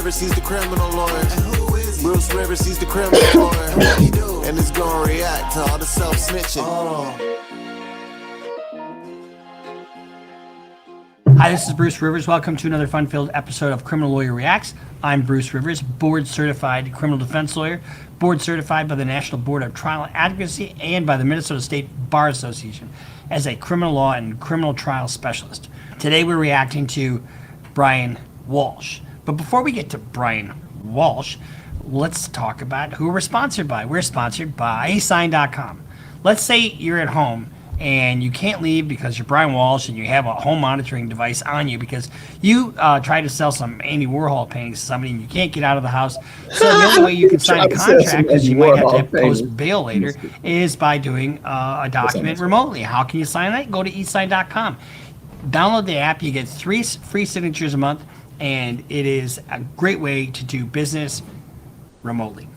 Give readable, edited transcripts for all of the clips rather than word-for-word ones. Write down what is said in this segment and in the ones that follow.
Rivers, he's the criminal lawyer. And who is he? Bruce Rivers, he's the criminal lawyer. And what he do? And it's gonna react to all the self-snitching. Hi, this is Bruce Rivers. Welcome to another fun-filled episode of Criminal Lawyer Reacts. I'm Bruce Rivers, board-certified criminal defense lawyer, board-certified by the National Board of Trial Advocacy and by the Minnesota State Bar Association as a criminal law and criminal trial specialist. Today we're reacting to Brian Walshe. But before we get to Brian Walshe, let's talk about who we're sponsored by. We're sponsored by Sign.com. Let's say you're at home and you can't leave because you're Brian Walshe and you have a home monitoring device on you because you tried to sell some Andy Warhol paintings to somebody and you can't get out of the house. So the only way you can sign a contract, because you might have to post bail later, is by doing a document remotely. How can you sign that? Go to eSign.com. Download the app. You get 3 free signatures a month, and it is a great way to do business remotely.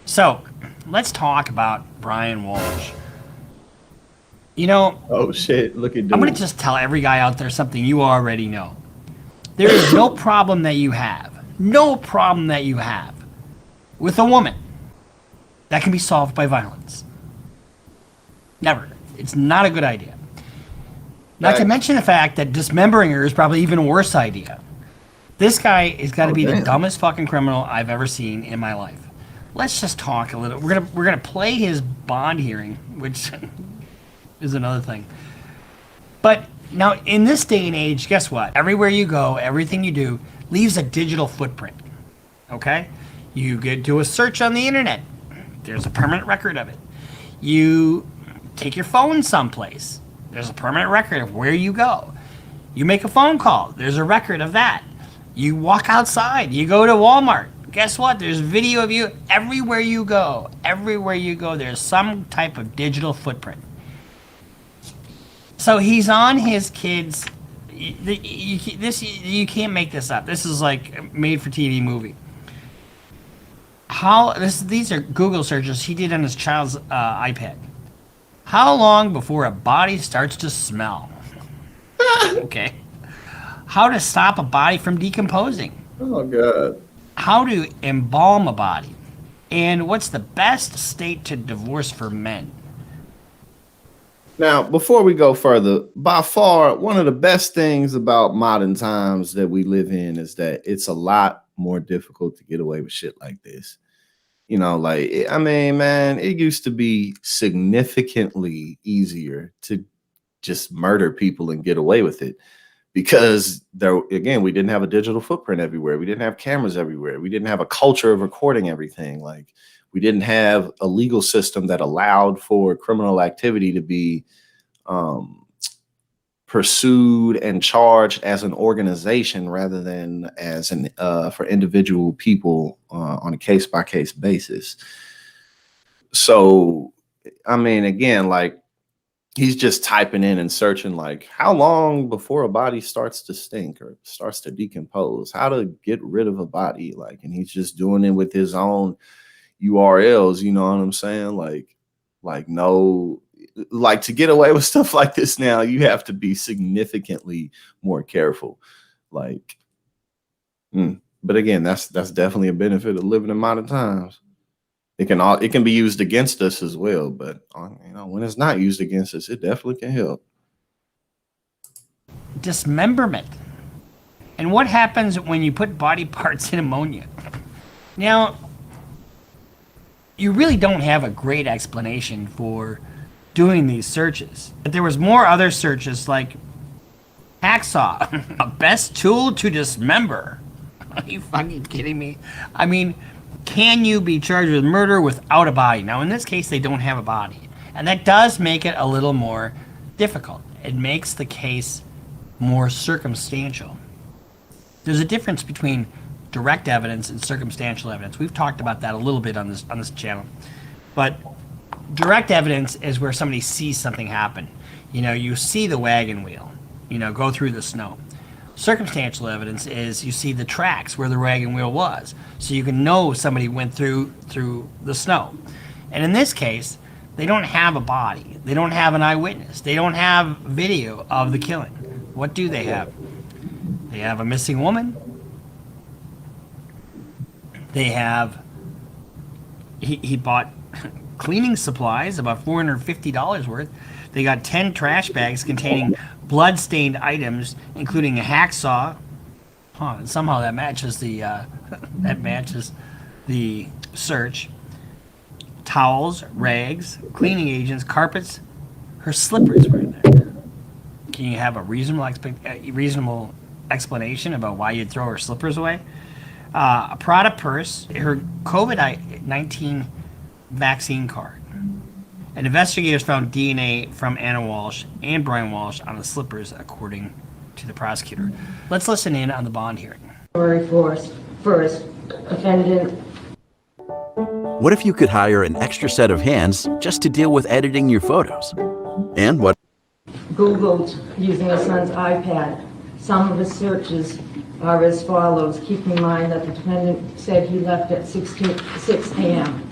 So let's talk about Brian Walshe. You know, oh shit, look at I'm going to just tell every guy out there something you already know. There is no problem that you have with a woman that can be solved by violence. Never. It's not a good idea. Not to mention the fact that dismembering her is probably even a worse idea. This guy has got to be the dumbest fucking criminal I've ever seen in my life. Let's just talk a little. We're gonna play his bond hearing, which is another thing. But now in this day and age, guess what? Everywhere you go, everything you do leaves a digital footprint. Okay? You do a search on the internet. There's a permanent record of it. You take your phone someplace. There's a permanent record of where you go. You make a phone call. There's a record of that. You walk outside. You go to Walmart. Guess what? There's video of you everywhere you go. Everywhere you go, there's some type of digital footprint. So he's on his kids. You can't make this up. This is like made-for-TV movie. These are Google searches he did on his child's iPad. How long before a body starts to smell? Okay. How to stop a body from decomposing? Oh, God. How to embalm a body? And what's the best state to divorce for men? Now, before we go further, by far, one of the best things about modern times that we live in is that it's a lot more difficult to get away with shit like this. You know, like, I mean, man, it used to be significantly easier to just murder people and get away with it because again, we didn't have a digital footprint everywhere. We didn't have cameras everywhere. We didn't have a culture of recording everything. Like, we didn't have a legal system that allowed for criminal activity to be pursued and charged as an organization rather than as for individual people on a case-by-case basis. So, I mean, again, like, he's just typing in and searching, like, how long before a body starts to stink or starts to decompose, how to get rid of a body, like, and he's just doing it with his own URLs, you know what I'm saying? Like no, like, to get away with stuff like this now, you have to be significantly more careful. Like, but again, that's definitely a benefit of living in modern times. It can be used against us as well, but you know, when it's not used against us, it definitely can help. Dismemberment. And what happens when you put body parts in ammonia? Now, you really don't have a great explanation for doing these searches. But there was more other searches like hacksaw, a best tool to dismember. Are you fucking kidding me? I mean, can you be charged with murder without a body? Now, in this case, they don't have a body. And that does make it a little more difficult. It makes the case more circumstantial. There's a difference between direct evidence and circumstantial evidence. We've talked about that a little bit on this channel. But direct evidence is where somebody sees something happen. You know, you see the wagon wheel, you know, go through the snow. Circumstantial evidence is you see the tracks where the wagon wheel was. So you can know somebody went through the snow. And in this case, they don't have a body. They don't have an eyewitness. They don't have video of the killing. What do they have? They have a missing woman. They have, he bought cleaning supplies, about $450 worth. They got 10 trash bags containing blood-stained items, including a hacksaw. Huh, and somehow that matches the that matches the search. Towels, rags, cleaning agents, carpets. Her slippers were in there. Can you have a reasonable explanation about why you'd throw her slippers away? A Prada purse, her COVID-19 vaccine card. And investigators found DNA from Anna Walsh and Brian Walsh on the slippers, according to the prosecutor. Let's listen in on the bond hearing. February 1st, defendant. What if you could hire an extra set of hands just to deal with editing your photos? And what Googled using his son's iPad. Some of the searches are as follows. Keep in mind that the defendant said he left at 6 a.m.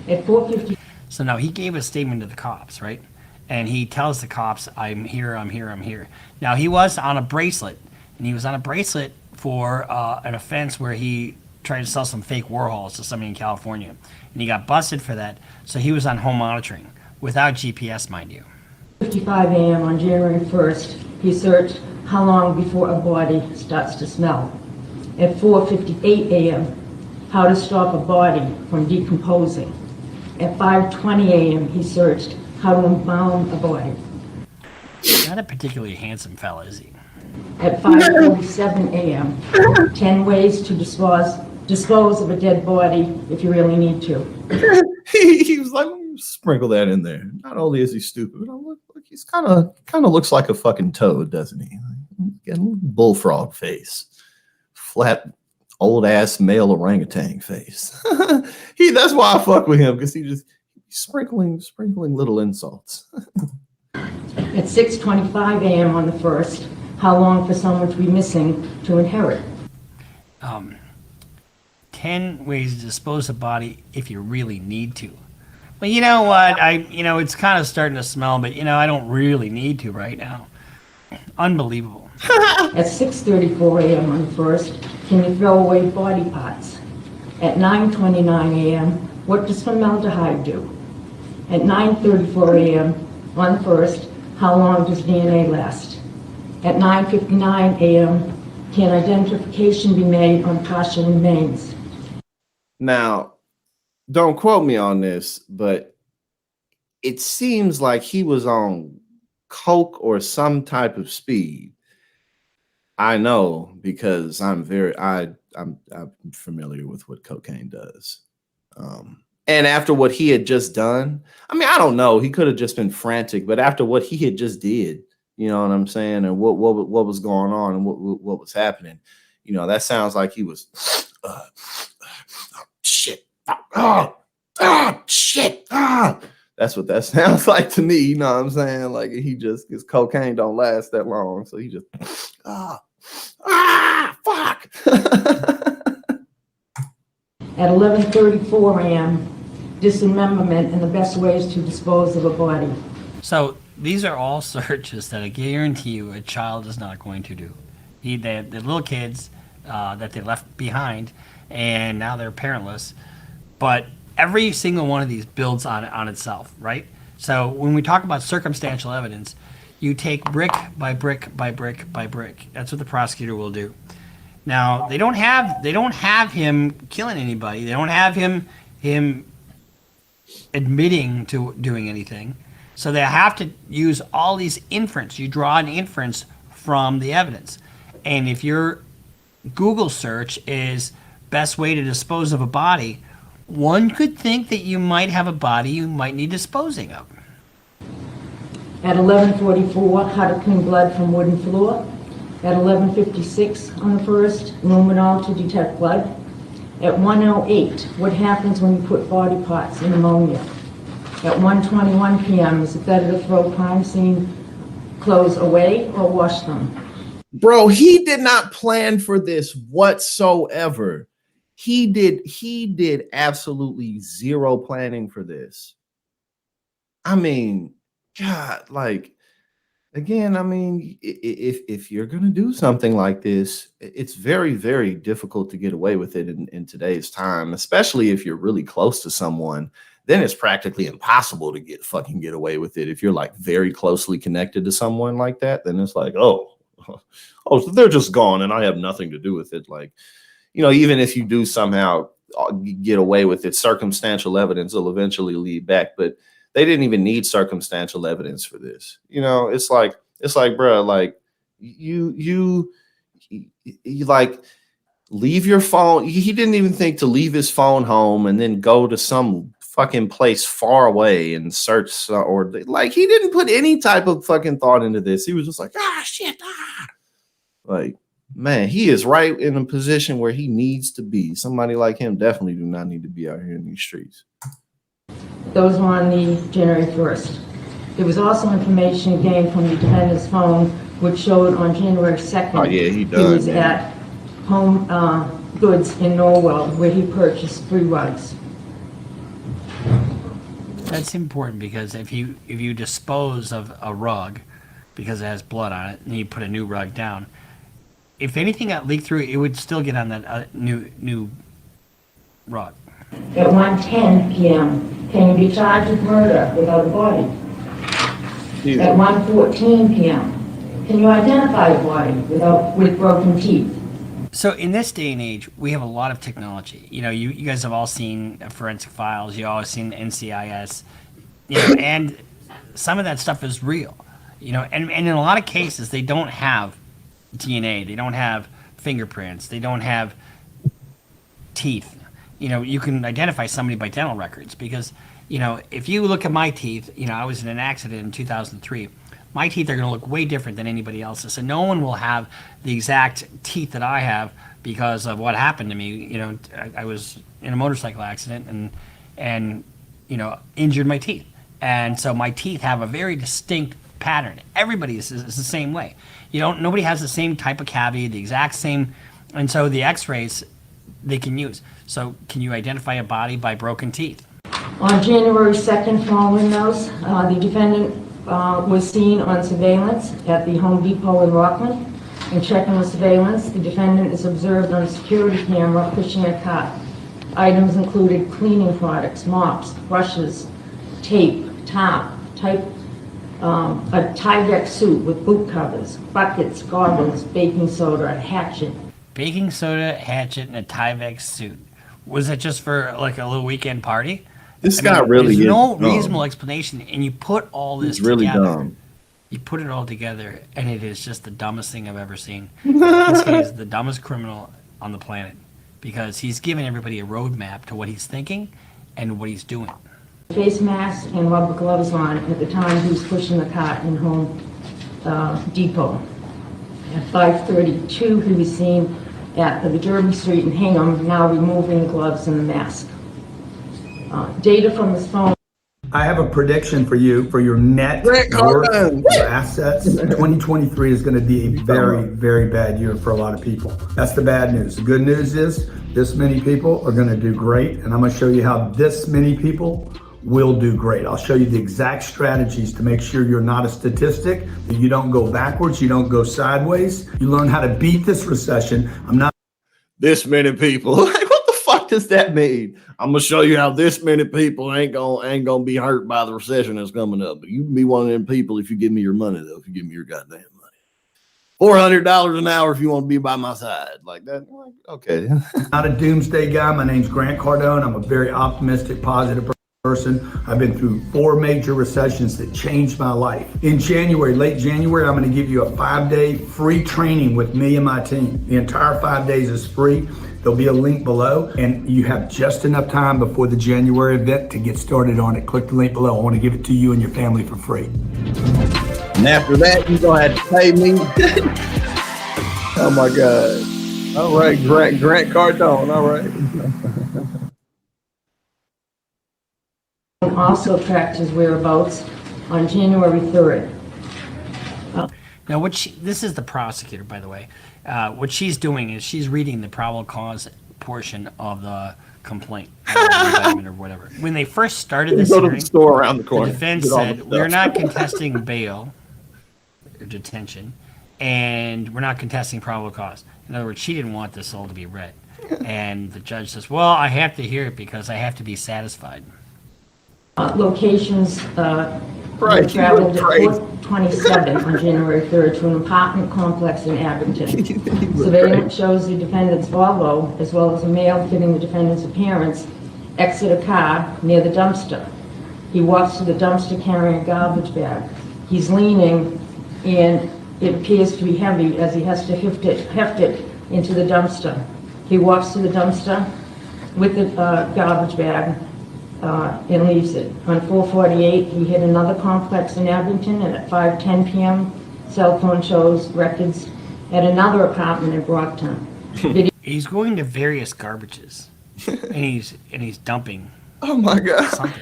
At 4:50. So now he gave a statement to the cops, right? And he tells the cops, I'm here, I'm here, I'm here. Now he was on a bracelet, and he was on a bracelet for an offense where he tried to sell some fake Warhols to somebody in California. And he got busted for that. So he was on home monitoring, without GPS, mind you. 55 a.m. on January 1st, he searched how long before a body starts to smell. At 4:58 a.m., how to stop a body from decomposing. At 5:20 a.m., he searched how to embalm a body. Not a particularly handsome fella, is he? At 5:47 a.m., 10 ways to dispose of a dead body if you really need to. He was like, sprinkle that in there. Not only is he stupid, but look, he's kind of looks like a fucking toad, doesn't he? Got a little bullfrog face, flat old ass male orangutan face. That's why I fuck with him, because he just sprinkling little insults. At 6:25 a.m. on the 1st, how long for someone to be missing to inherit? 10 ways to dispose of a body if you really need to. But you know what? It's kind of starting to smell, but I don't really need to right now. Unbelievable. At 6:34 a.m. on the 1st, can you throw away body parts? At 9:29 a.m., what does formaldehyde do? At 9:34 a.m. on the 1st, how long does DNA last? At 9:59 a.m., can identification be made on partial remains? Now, don't quote me on this, but it seems like he was on coke or some type of speed. I know, because I'm familiar with what cocaine does. And after what he had just done, I mean, I don't know, he could have just been frantic, but after what he had just did, you know what I'm saying, and what was going on and what was happening, that sounds like he was shit. Shit. That's what that sounds like to me. You know what I'm saying? Like his cocaine don't last that long. So he just, fuck. At 11:34 a.m., dismemberment and the best ways to dispose of a body. So these are all searches that I guarantee you a child is not going to do. They're little kids that they left behind, and now they're parentless. But every single one of these builds on itself, right? So when we talk about circumstantial evidence, you take brick by brick by brick by brick. That's what the prosecutor will do. Now they don't have him killing anybody. They don't have him admitting to doing anything. So they have to use all these inference. You draw an inference from the evidence. And if your Google search is best way to dispose of a body, one could think that you might have a body you might need disposing of. At 11:44, how to clean blood from wooden floor. At 11:56 on the 1st, luminol to detect blood. At 1:08, what happens when you put body parts in ammonia? At 1:21 p.m., is it better to throw crime scene clothes away or wash them? Bro, he did not plan for this whatsoever. He did absolutely zero planning for this. I mean, God, like, Again, I mean, if you're going to do something like this, it's very, very difficult to get away with it in today's time, especially if you're really close to someone. Then it's practically impossible to get away with it. If you're like very closely connected to someone like that, then it's like, oh, so they're just gone and I have nothing to do with it. Like, even if you do somehow get away with it, circumstantial evidence will eventually lead back. But they didn't even need circumstantial evidence for this. It's like, bro, like you like leave your phone. He didn't even think to leave his phone home and then go to some fucking place far away and search, or like he didn't put any type of fucking thought into this. He was just like, shit. Like, man, he is right in a position where he needs to be. Somebody like him definitely do not need to be out here in these streets. Those were on the January 1st. There was also information gained from the defendant's phone, which showed on January 2nd. Oh, yeah, he done, He was man. at Home Goods in Norwell, where he purchased 3 rugs. That's important because if you dispose of a rug because it has blood on it and you put a new rug down, if anything got leaked through, it would still get on that new rug. At 1:10 p.m., can you be charged with murder without a body? At 1:14 p.m., can you identify a body with broken teeth? So in this day and age, we have a lot of technology. You guys have all seen Forensic Files. You all have seen NCIS. And some of that stuff is real. And in a lot of cases, they don't have DNA. They don't have fingerprints. They don't have teeth. You can identify somebody by dental records because, if you look at my teeth, I was in an accident in 2003. My teeth are going to look way different than anybody else's. So no one will have the exact teeth that I have because of what happened to me. I was in a motorcycle accident and injured my teeth. And so my teeth have a very distinct pattern. Everybody is the same way. Nobody has the same type of cavity, the exact same. And so the x-rays they can use. So can you identify a body by broken teeth? On January 2nd, following those, the defendant was seen on surveillance at the Home Depot in Rockland. In checking the surveillance, the defendant is observed on a security camera pushing a cart. Items included cleaning products, mops, brushes, tape, top, a Tyvek suit with boot covers, buckets, goggles, baking soda, a hatchet. Baking soda, hatchet, and a Tyvek suit. Was it just for like a little weekend party? This guy really there's is no dumb. reasonable explanation, and you put all this It's really together. dumb. You put it all together, and it is just the dumbest thing I've ever seen. This guy is the dumbest criminal on the planet because he's giving everybody a roadmap to what he's thinking and what he's doing. Face mask and rubber gloves on at the time he was pushing the cart in Home Depot. At 5:32, he was seen at the Derby Street in Hingham, now removing the gloves and the mask. Data from his phone. I have a prediction for you for your net worth of assets. 2023 is going to be a very, very bad year for a lot of people. That's the bad news. The good news is this many people are going to do great, and I'm going to show you how this many people will do great. I'll show you the exact strategies to make sure you're not a statistic, that you don't go backwards, you don't go sideways. You learn how to beat this recession. I'm not This many people. Like, what the fuck does that mean? I'm gonna show you how this many people ain't gonna be hurt by the recession that's coming up. But you can be one of them people if you give me your money, though. If you give me your goddamn money, $400 an hour if you want to be by my side, like that. Like, okay. not a doomsday guy. My name's Grant Cardone. I'm a very optimistic, positive person. I've been through 4 major recessions that changed my life. In January, late January, I'm going to give you a 5-day free training with me and my team. The entire 5 days is free. There'll be a link below, and you have just enough time before the January event to get started on it. Click the link below. I want to give it to you and your family for free. And after that, you're gonna have to pay me. Oh my God. All right, Grant Cardone. All right. Also tracked his whereabouts on January 3rd. Now, this is the prosecutor, by the way. What she's doing is she's reading the probable cause portion of the complaint or indictment or whatever. When they first started this Go to the hearing, store around the the corner. defense Get all the said, stuff. "We're not contesting bail. detention, and we're not contesting probable cause. In other words, she didn't want this all to be read. And the judge says, well, I have to hear it because I have to be satisfied. Locations Right, were traveled at crazy. 4:27 on January 3rd to an apartment complex in Abington. Surveillance shows the defendant's Volvo, as well as a male fitting the defendant's appearance, exit a car near the dumpster. He walks to the dumpster carrying a garbage bag. He's leaning, and it appears to be heavy as he has to heft it into the dumpster. He walks to the dumpster with the garbage bag and leaves it. On 4:48, he hit another complex in Abington, and at 5:10 p.m., cell phone shows records at another apartment in Brockton. He's going to various garbages, and he's dumping Oh my god. something,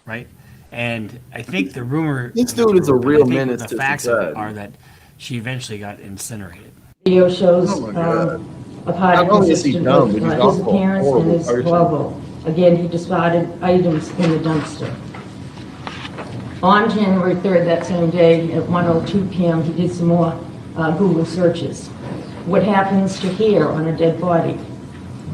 right? And I think the rumor, This dude is a real I think menace the to facts of it society. are that she eventually got incinerated. Video shows Oh my God. a party Not only is he consistent dumb, with but he's his also a appearance and horrible his person. Volvo. Again, he discarded items in the dumpster. On January 3rd, that same day, at 1:02 p.m., he did some more Google searches. What happens to hair on a dead body?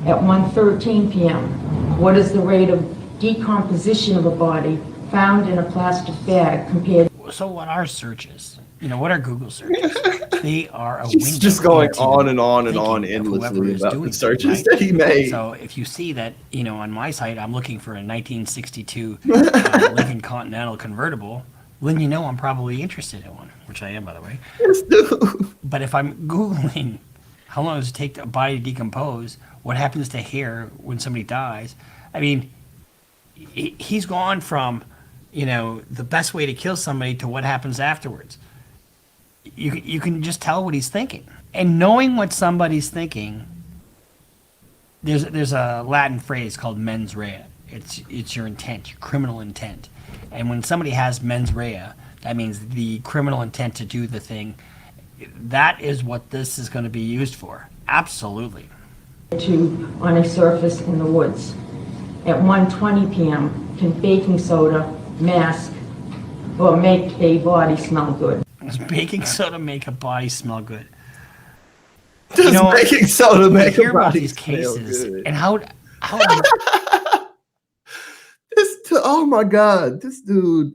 At 1:13 p.m., what is the rate of decomposition of a body found in a plastic bag compared? So what are searches? What are Google searches? They are a He's window just going into on and on and thinking on of whoever endlessly is about doing the it, searches right? that he made. So if you see that, on my site, I'm looking for a 1962 Lincoln Continental convertible, then I'm probably interested in one, which I am, by the way. This dude. But if I'm Googling how long does it take a body to decompose, what happens to hair when somebody dies, I mean, he's gone from, the best way to kill somebody to what happens afterwards. You can just tell what he's thinking. And knowing what somebody's thinking, there's a Latin phrase called mens rea. It's your intent, your criminal intent. And when somebody has mens rea, that means the criminal intent to do the thing. That is what this is going to be used for. Absolutely. On a surface in the woods. At 1:20 p.m., can baking soda mask or make a body smell good? Does baking soda make a body smell good? Does baking soda We make hear a about body these smell cases, good? and how Oh my god, this dude.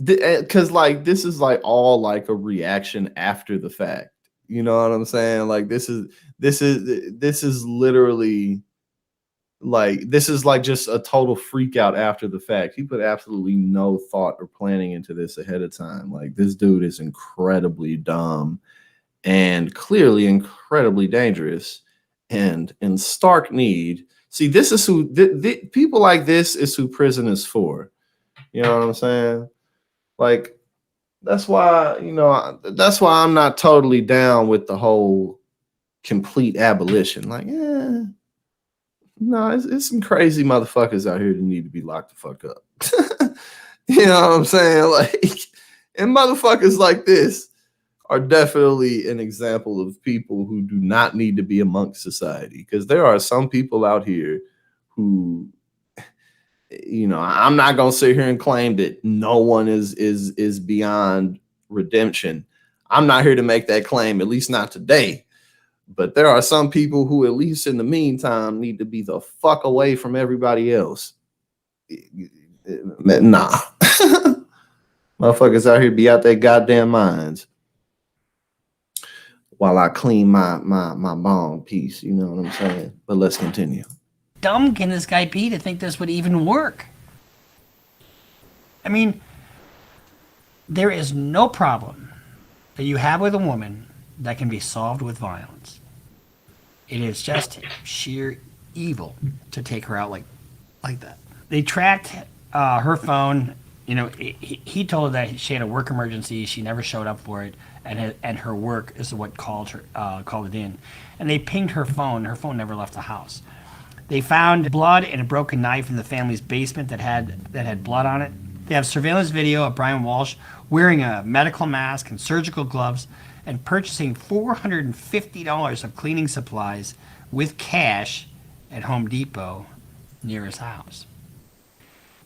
Because this is all a reaction after the fact. You know what I'm saying? This is literally this is just a total freak out after the fact. He put absolutely no thought or planning into this ahead of time. This dude is incredibly dumb and clearly incredibly dangerous and in stark need. See, this is who people like this is who prison is for. You know what I'm saying? That's why I'm not totally down with the whole complete abolition. No, it's some crazy motherfuckers out here that need to be locked the fuck up. You know what I'm saying? And motherfuckers like this are definitely an example of people who do not need to be amongst society. Because there are some people out here who, I'm not gonna sit here and claim that no one is beyond redemption. I'm not here to make that claim, at least not today. But there are some people who, at least in the meantime, need to be the fuck away from everybody else. Nah. Motherfuckers out here be out their goddamn minds while I clean my bong piece. You know what I'm saying? But let's continue. dumb can this guy be to think this would even work? I mean, there is no problem that you have with a woman that can be solved with violence. It is just sheer evil to take her out like that. They tracked her phone. You know, he told her that she had a work emergency. She never showed up for it, and her work is what called it in. And they pinged her phone. Her phone never left the house. They found blood and a broken knife in the family's basement that had blood on it. They have surveillance video of Brian Walshe wearing a medical mask and surgical gloves and purchasing $450 of cleaning supplies with cash at Home Depot near his house.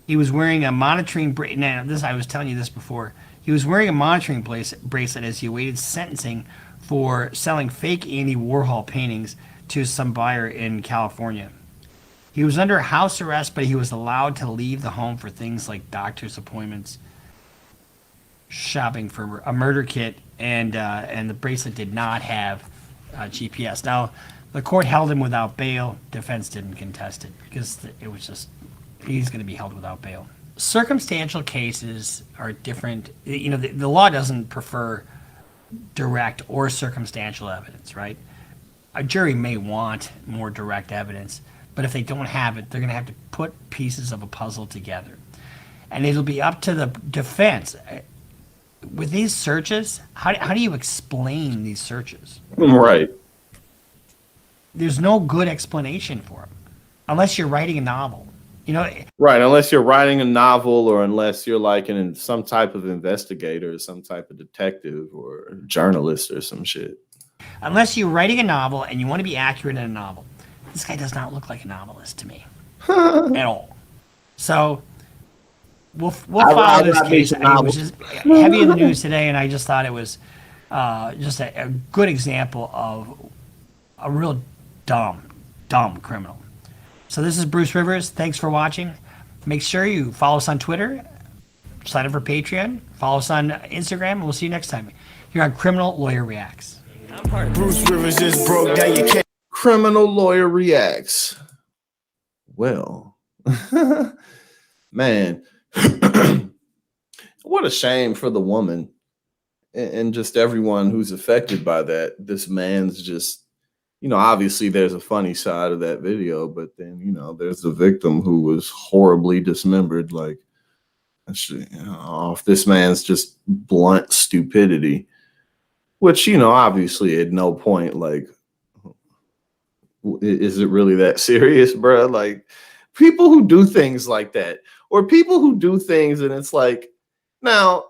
He was wearing a monitoring bracelet. Now, I was telling you this before. He was wearing a monitoring bracelet as he awaited sentencing for selling fake Andy Warhol paintings to some buyer in California. He was under house arrest, but he was allowed to leave the home for things like doctor's appointments, shopping for a murder kit, and the bracelet did not have GPS. Now, the court held him without bail. Defense didn't contest it because it was just, he's going to be held without bail. Circumstantial cases are different. You know, the law doesn't prefer direct or circumstantial evidence, right? A jury may want more direct evidence, but if they don't have it, they're going to have to put pieces of a puzzle together. And it'll be up to the defense. With these searches, how do you explain these searches? Right. There's no good explanation for them, unless you're writing a novel. You know, Right, unless you're writing a novel or unless you're like some type of investigator, some type of detective or journalist or some shit. unless you're writing a novel and you want to be accurate in a novel. This guy does not look like a novelist to me at all. So we'll follow this case. I mean, it was just heavy in the news today, and I just thought it was just a good example of a real dumb criminal. So this is Bruce Rivers. Thanks for watching. Make sure you follow us on Twitter, sign up for Patreon, follow us on Instagram, and we'll see you next time here on Criminal Lawyer Reacts. Bruce Rivers just broke down your case. Criminal Lawyer Reacts. Well, man, what a shame for the woman and just everyone who's affected by that. This man's just, you know, obviously there's a funny side of that video, but then, you know, there's the victim who was horribly dismembered. Like, off this man's just blunt stupidity, which, you know, obviously at no point, like, is it really that serious, bro? Like, people who do things like that, or people who do things and it's like, now,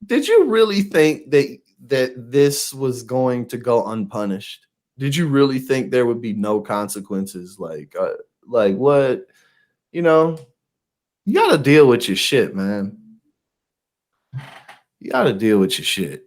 did you really think that this was going to go unpunished? Did you really think there would be no consequences? Like what? You know, you got to deal with your shit, man. You got to deal with your shit.